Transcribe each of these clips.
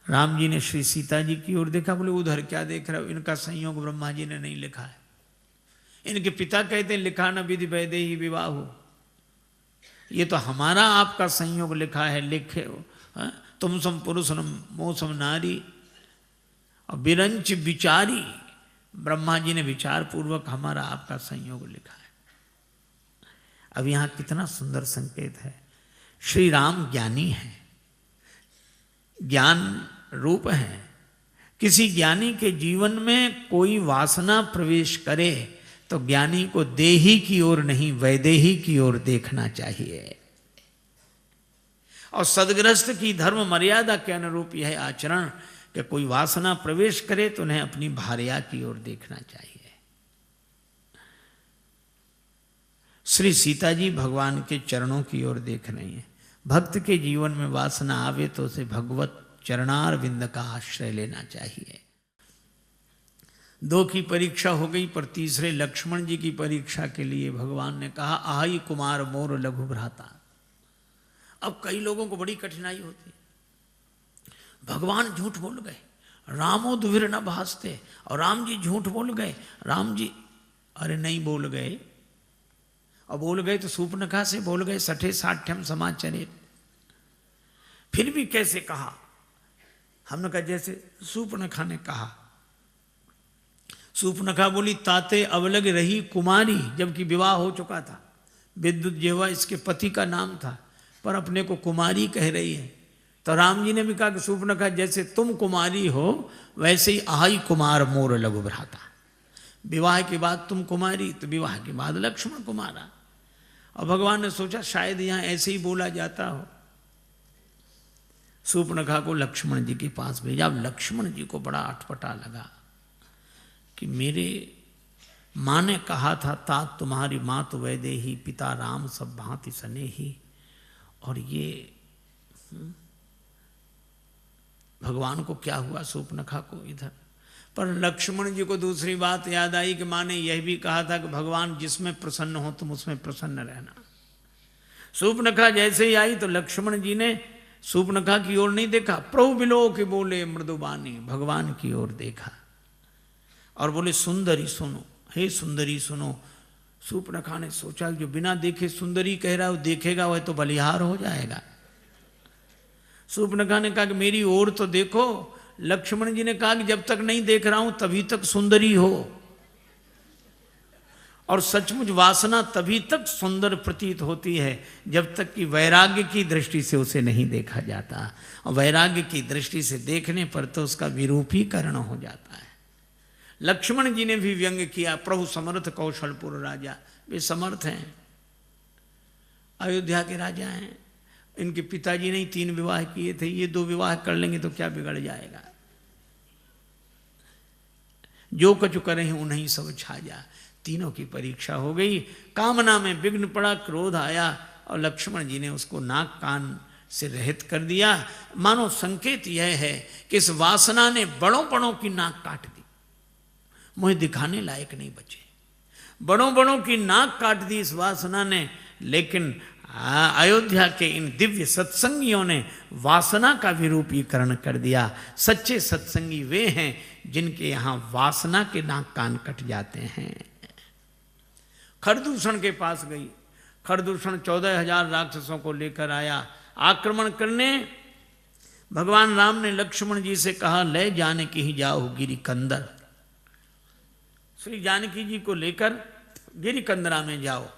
राम जी ने श्री सीता जी की ओर देखा, बोले उधर क्या देख रहे हो, इनका संयोग ब्रह्मा जी ने नहीं लिखा है। इनके पिता कहते हैं लिखा न विधि वैदेही विवाह, ये तो हमारा आपका संयोग लिखा है, लिखे हो तुम सम पुरुष मो सम नारी और विरंच विचारी। ब्रह्मा जी ने विचार पूर्वक हमारा आपका संयोग लिखा है। अब यहां कितना सुंदर संकेत है। श्री राम ज्ञानी है, ज्ञान रूप है। किसी ज्ञानी के जीवन में कोई वासना प्रवेश करे तो ज्ञानी को देही की ओर नहीं वैदेही की ओर देखना चाहिए, और सदगृहस्थ की धर्म मर्यादा के अनुरूप यह आचरण कि कोई वासना प्रवेश करे तो उन्हें अपनी भार्या की ओर देखना चाहिए। श्री सीता जी भगवान के चरणों की ओर देख रही हैं। भक्त के जीवन में वासना आवे तो उसे भगवत चरणार विंद का आश्रय लेना चाहिए। 2 की परीक्षा हो गई, पर तीसरे लक्ष्मण जी की परीक्षा के लिए भगवान ने कहा आई कुमार मोर लघु भ्राता। अब कई लोगों को बड़ी कठिनाई होती है, भगवान झूठ बोल गए, रामो दुविर न भासते, और राम जी झूठ बोल गए। राम जी अरे नहीं बोल गए, और बोल गए तो सूर्पनखा से बोल गए, सठे साठ्यम समाचरे। फिर भी कैसे कहा, हमने कहा जैसे सूर्पनखा ने कहा। सूर्पनखा बोली ताते अवलग रही कुमारी, जबकि विवाह हो चुका था, विद्युत जेवा इसके पति का नाम था, पर अपने को कुमारी कह रही है। तो राम जी ने भी कहा कि सूर्पनखा जैसे तुम कुमारी हो वैसे ही आई कुमार मोर लघु भ्राता। विवाह के बाद तुम कुमारी, तो विवाह के बाद लक्ष्मण कुमारा। और भगवान ने सोचा शायद यहां ऐसे ही बोला जाता हो। सूर्पनखा को लक्ष्मण जी के पास भेजा। अब लक्ष्मण जी को बड़ा अटपटा लगा कि मेरे माँ ने कहा था तात तुम्हारी माँ तो वैदेही, पिता राम सब भांति स्नेही, और ये भगवान को क्या हुआ सूर्पनखा को इधर। पर लक्ष्मण जी को दूसरी बात याद आई कि माँ ने यह भी कहा था कि भगवान जिसमें प्रसन्न हो तुम उसमें प्रसन्न रहना। सूर्पनखा जैसे ही आई तो लक्ष्मण जी ने सूर्पनखा की ओर नहीं देखा, प्रभु बिलो के बोले मृदुबानी, भगवान की ओर देखा और बोले सुंदरी सुनो, हे सुंदरी सुनो। सूर्पनखा ने सोचा जो बिना देखे सुंदरी कह रहा है वो देखेगा वह तो बलिहार हो जाएगा। सूर्पनखा ने कहा कि मेरी ओर तो देखो। लक्ष्मण जी ने कहा कि जब तक नहीं देख रहा हूं तभी तक सुंदरी हो, और सचमुच वासना तभी तक सुंदर प्रतीत होती है जब तक कि वैराग्य की दृष्टि से उसे नहीं देखा जाता, और वैराग्य की दृष्टि से देखने पर तो उसका विरूपीकरण हो जाता है। लक्ष्मण जी ने भी व्यंग किया, प्रभु समर्थ कौशलपुर राजा, वे समर्थ हैं, अयोध्या के राजा हैं, इनके पिताजी ने 3 विवाह किए थे, ये 2 विवाह कर लेंगे तो क्या बिगड़ जाएगा। जो कछु करें उन्हीं सब छाजा। तीनों की परीक्षा हो गई, कामना में विघ्न पड़ा, क्रोध आया, और लक्ष्मण जी ने उसको नाक कान से रहित कर दिया। मानो संकेत यह है कि इस वासना ने बड़ों बड़ों की नाक काट दी, मुझे दिखाने लायक नहीं बचे। बड़ों बड़ों की नाक काट दी इस वासना ने, लेकिन अयोध्या के इन दिव्य सत्संगियों ने वासना का विरूपीकरण कर दिया। सच्चे सत्संगी वे हैं जिनके यहाँ वासना के नाक कान कट जाते हैं। खरदूषण के पास गई, खरदूषण 14,000 राक्षसों को लेकर आया आक्रमण करने। भगवान राम ने लक्ष्मण जी से कहा ले जानकी ही जाओ गिरी कंदर, श्री जानकी जी को लेकर गिरी कंदरा में जाओ।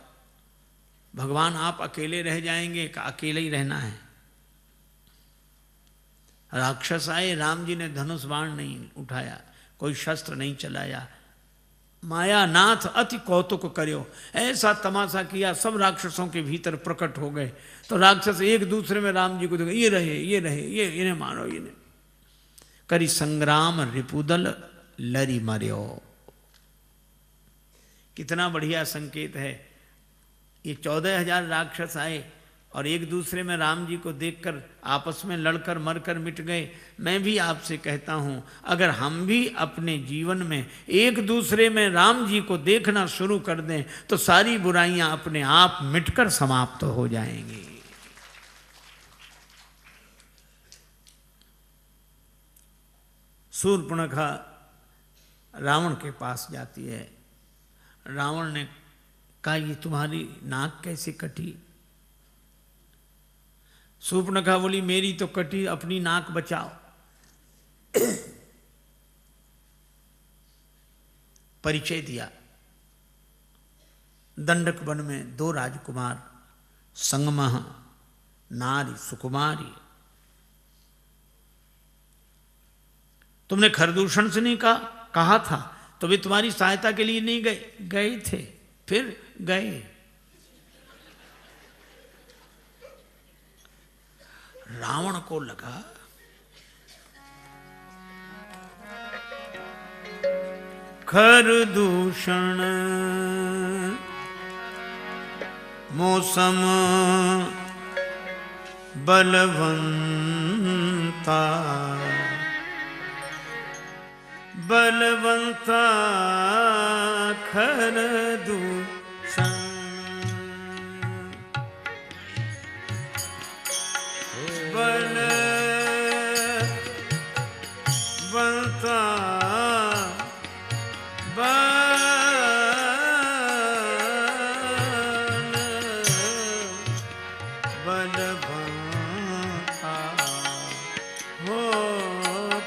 भगवान आप अकेले रह जाएंगे, का अकेले ही रहना है। राक्षस आए, राम जी ने धनुष बाण नहीं उठाया, कोई शस्त्र नहीं चलाया, माया नाथ अति कौतुक करो, ऐसा तमाशा किया, सब राक्षसों के भीतर प्रकट हो गए। तो राक्षस एक दूसरे में राम जी को देखो, ये रहे ये इन्हें मारो, इन्हें करी संग्राम रिपुदल लरी मर्यो। कितना बढ़िया संकेत है। ये 14,000 राक्षस आए और एक दूसरे में राम जी को देखकर आपस में लड़कर मरकर मिट गए। मैं भी आपसे कहता हूँ, अगर हम भी अपने जीवन में एक दूसरे में राम जी को देखना शुरू कर दें तो सारी बुराइयां अपने आप मिटकर समाप्त हो जाएंगी। शूर्पणखा रावण के पास जाती है। रावण ने कहा ये तुम्हारी नाक कैसे कटी? शूर्पणखा बोली मेरी तो कटी, अपनी नाक बचाओ। परिचय दिया। दंडक वन में 2 राजकुमार, संगमह नारी सुकुमारी। तुमने खरदूषण से नहीं कहा था तो वे तुम्हारी सहायता के लिए नहीं गए थे, फिर गए। रावण को लगा खरदूषण मौसम बलवंता, बलवंता खरदूषण। बलवंता बलवंता हो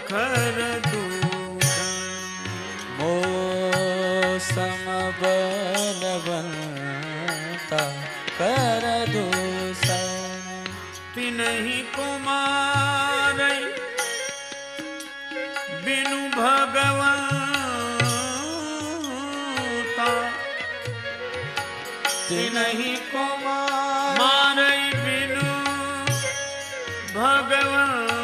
खरदूषण। मौसम बलवंता खरदूषण। तिन्हि कुमार बिनु भगवंता, तिन्हि कुमार मारई बिनु भगवंता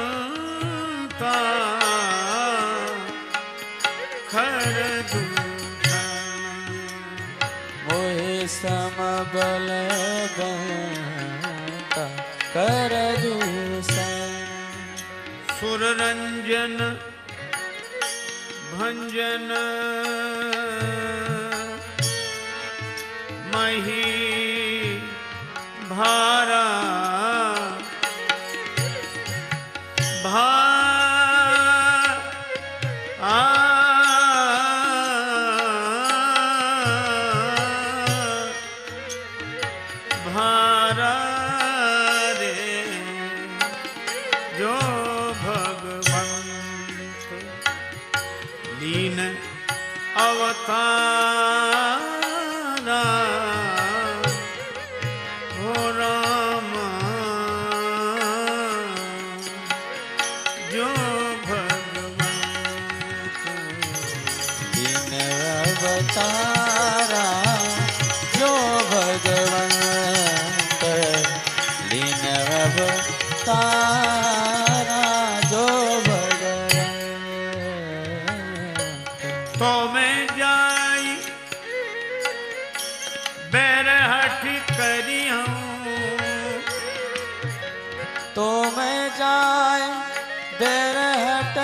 खरदूषण। मोहि सम बलवंता खरदूषण। सुररंजन भंजन मही भारा, भारा रे जो भगवंत लीन अवतारा हो राम जो भगवंत दीन अवतारा जो भगवंत। दीन अवतारा जो भगवंत। तो मैं जाई बैरहट करी हूँ, तो मैं जाए बैरहट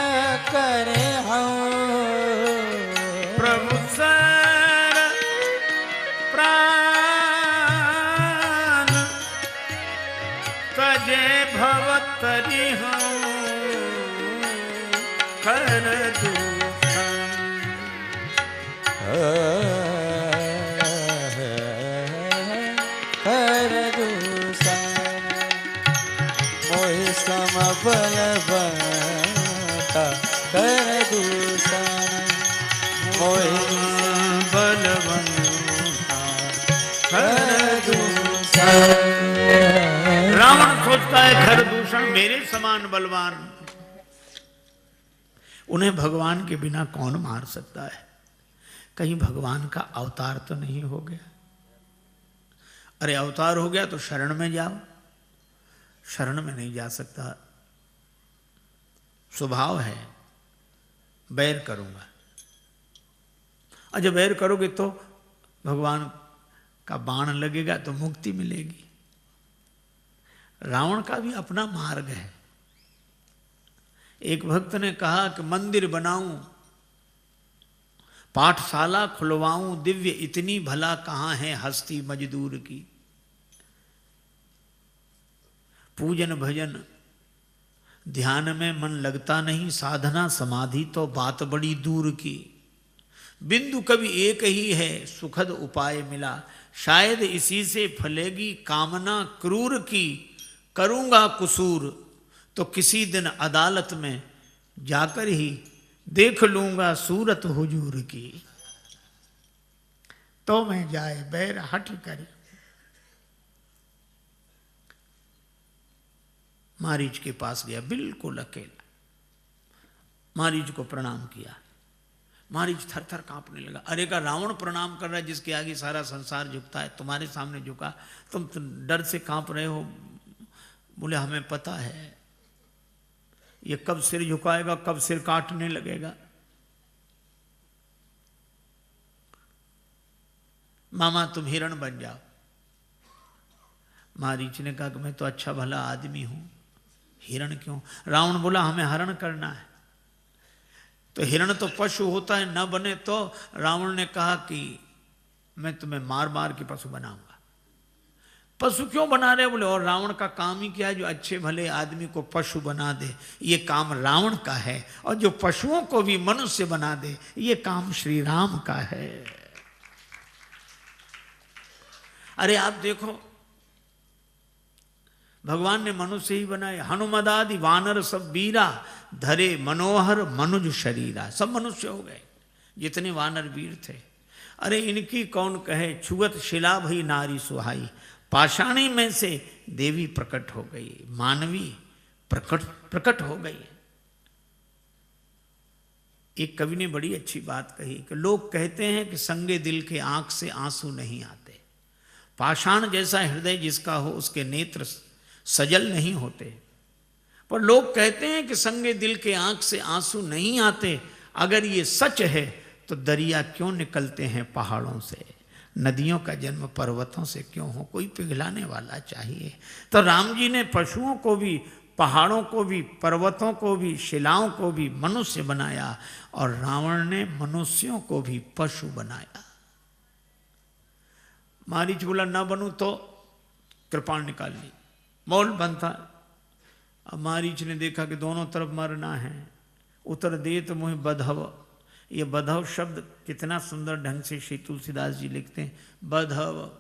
करे हूँ। प्रभु सर प्राण तजे भवतरी हूँ खरदूषण। खरदूषण मोहि सम बलवंता खरदूषण। मोहि बलवंता खरदूषण। रावण सोचता है खरदूषण मेरे समान बलवान उन्हें भगवान के बिना कौन मार सकता है? कहीं भगवान का अवतार तो नहीं हो गया? अरे अवतार हो गया तो शरण में जाओ, शरण में नहीं जा सकता। स्वभाव है बैर करूंगा, और जब बैर करोगे तो भगवान का बाण लगेगा तो मुक्ति मिलेगी। रावण का भी अपना मार्ग है। एक भक्त ने कहा कि मंदिर बनाऊं, पाठशाला खुलवाऊं, दिव्य इतनी भला कहां है हस्ती मजदूर की। पूजन भजन ध्यान में मन लगता नहीं, साधना समाधि तो बात बड़ी दूर की। बिंदु कभी एक ही है, सुखद उपाय मिला, शायद इसी से फलेगी कामना क्रूर की। करूंगा कुसूर तो किसी दिन अदालत में जाकर ही देख लूंगा सूरत हुजूर की। तो मैं जाए बैर हट करी। मारीच के पास गया, बिल्कुल अकेला। मारीच को प्रणाम किया। मारीच थर थर कांपने लगा। अरे का रावण प्रणाम कर रहा है, जिसके आगे सारा संसार झुकता है, तुम्हारे सामने झुका, तुम तो डर से कांप रहे हो। बोले हमें पता है ये कब सिर झुकाएगा, कब सिर काटने लगेगा। मामा तुम हिरण बन जाओ। मारीच ने कहा कि मैं तो अच्छा भला आदमी हूं, हिरण क्यों? रावण बोला हमें हरण करना है। तो हिरण तो पशु होता है, न बने तो रावण ने कहा कि मैं तुम्हें मार मार के पशु बनाऊंगा। पशु क्यों बना रहे? बोले और रावण का काम ही क्या है जो अच्छे भले आदमी को पशु बना दे, ये काम रावण का है। और जो पशुओं को भी मनुष्य बना दे, ये काम श्री राम का है। अरे आप देखो, भगवान ने मनुष्य ही बनाए। हनुमदादि वानर सब वीरा, धरे मनोहर मनुज शरीरा। सब मनुष्य हो गए जितने वानर वीर थे। अरे इनकी कौन कहे, छुअत शिला भई नारी सुहाई, पाषाणी में से देवी प्रकट हो गई, मानवी प्रकट हो गई। एक कवि ने बड़ी अच्छी बात कही कि लोग कहते हैं कि संगे दिल के आंख से आंसू नहीं आते, पाषाण जैसा हृदय जिसका हो उसके नेत्र सजल नहीं होते। पर लोग कहते हैं कि संगे दिल के आंख से आंसू नहीं आते। अगर ये सच है तो दरिया क्यों निकलते हैं पहाड़ों से, नदियों का जन्म पर्वतों से क्यों हो? कोई पिघलाने वाला चाहिए। तो राम जी ने पशुओं को भी, पहाड़ों को भी, पर्वतों को भी, शिलाओं को भी मनुष्य बनाया, और रावण ने मनुष्यों को भी पशु बनाया। मारीच बोला ना बनूं तो कृपाण निकाल ली, मौल बनता। अब मारीच ने देखा कि दोनों तरफ मरना है। उतर दे तो मुझे बधव। ये बधव शब्द कितना सुंदर ढंग से श्री तुलसीदास जी लिखते हैं। बधव,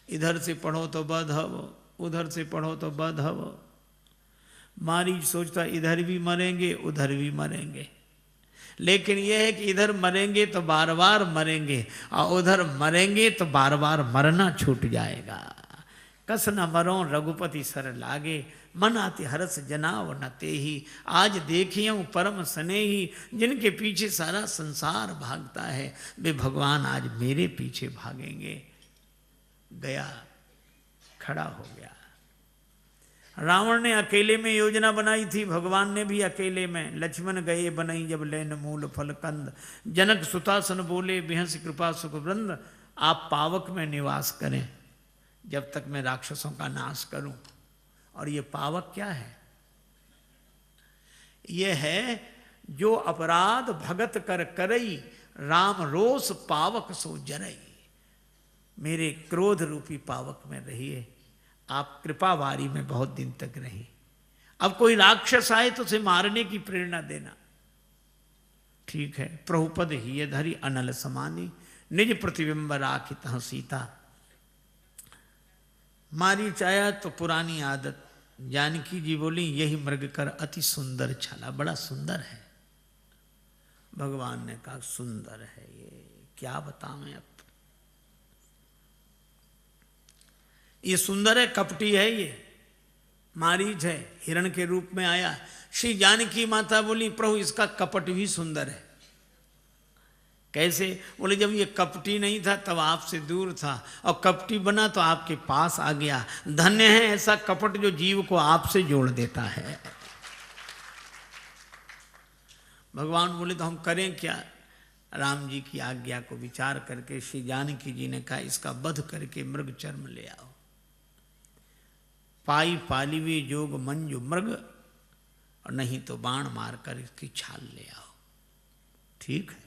इधर से पढ़ो तो बधव, उधर से पढ़ो तो बधव। मारीच सोचता इधर भी मरेंगे उधर भी मरेंगे, लेकिन यह है कि इधर मरेंगे तो बार बार मरेंगे, और उधर मरेंगे तो बार बार मरना छूट जाएगा। कस न मरो रघुपति सर लागे, मन आति हरस जनाव न तेहि। आज देखियों परम स्नेही, जिनके पीछे सारा संसार भागता है, वे भगवान आज मेरे पीछे भागेंगे। गया, खड़ा हो गया। रावण ने अकेले में योजना बनाई थी, भगवान ने भी अकेले में। लक्ष्मण गए बनई जब लेन मूल फल कंद, जनक सुतासन बोले बिहंस कृपा सुख वृंद। आप पावक में निवास करें जब तक मैं राक्षसों का नाश करूं। और ये पावक क्या है? ये है जो अपराध भगत कर करई, राम रोष पावक सो जरई। मेरे क्रोध रूपी पावक में रहिए, आप कृपावारी में बहुत दिन तक रही। अब कोई राक्षस आए तो उसे मारने की प्रेरणा देना। ठीक है। प्रभुपद ही धरी अनल समानी, निज प्रतिबिंब राखित सीता। मारीच आया तो पुरानी आदत, जानकी जी बोली यही मृग कर अति सुंदर छला, बड़ा सुंदर है। भगवान ने कहा सुंदर है ये, क्या बताऊं अब। ये सुंदर है, कपटी है ये। मारीच है, हिरण के रूप में आया। श्री जानकी माता बोली प्रभु इसका कपट भी सुंदर है। कैसे? बोले जब ये कपटी नहीं था तब आपसे दूर था, और कपटी बना तो आपके पास आ गया। धन्य है ऐसा कपट जो जीव को आपसे जोड़ देता है। भगवान बोले तो हम करें क्या? राम जी की आज्ञा को विचार करके श्री जानकी जी ने कहा इसका वध करके मृग चर्म ले आओ। पाई पालिवे जोग मंजु मृग, और नहीं तो बाण मारकर इसकी छाल ले आओ। ठीक है।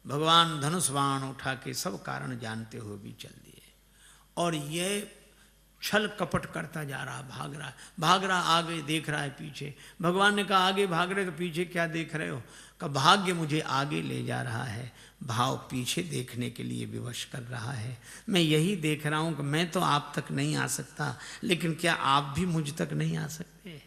भगवान धनुष बाण उठा के सब कारण जानते हुए भी चल दिए। और ये छल कपट करता जा रहा, भाग रहा, आगे देख रहा है पीछे। भगवान ने कहा आगे भाग रहे तो पीछे क्या देख रहे हो? कहा भाग्य मुझे आगे ले जा रहा है, भाव पीछे देखने के लिए विवश कर रहा है। मैं यही देख रहा हूं कि मैं तो आप तक नहीं आ सकता, लेकिन क्या आप भी मुझ तक नहीं आ सकते?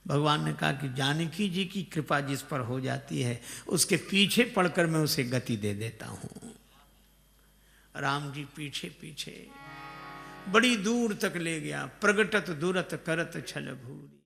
भगवान ने कहा कि जानकी जी की कृपा जिस पर हो जाती है उसके पीछे पड़कर मैं उसे गति दे देता हूं। राम जी पीछे पीछे बड़ी दूर तक ले गया। प्रगटत दूरत करत छल भूरी।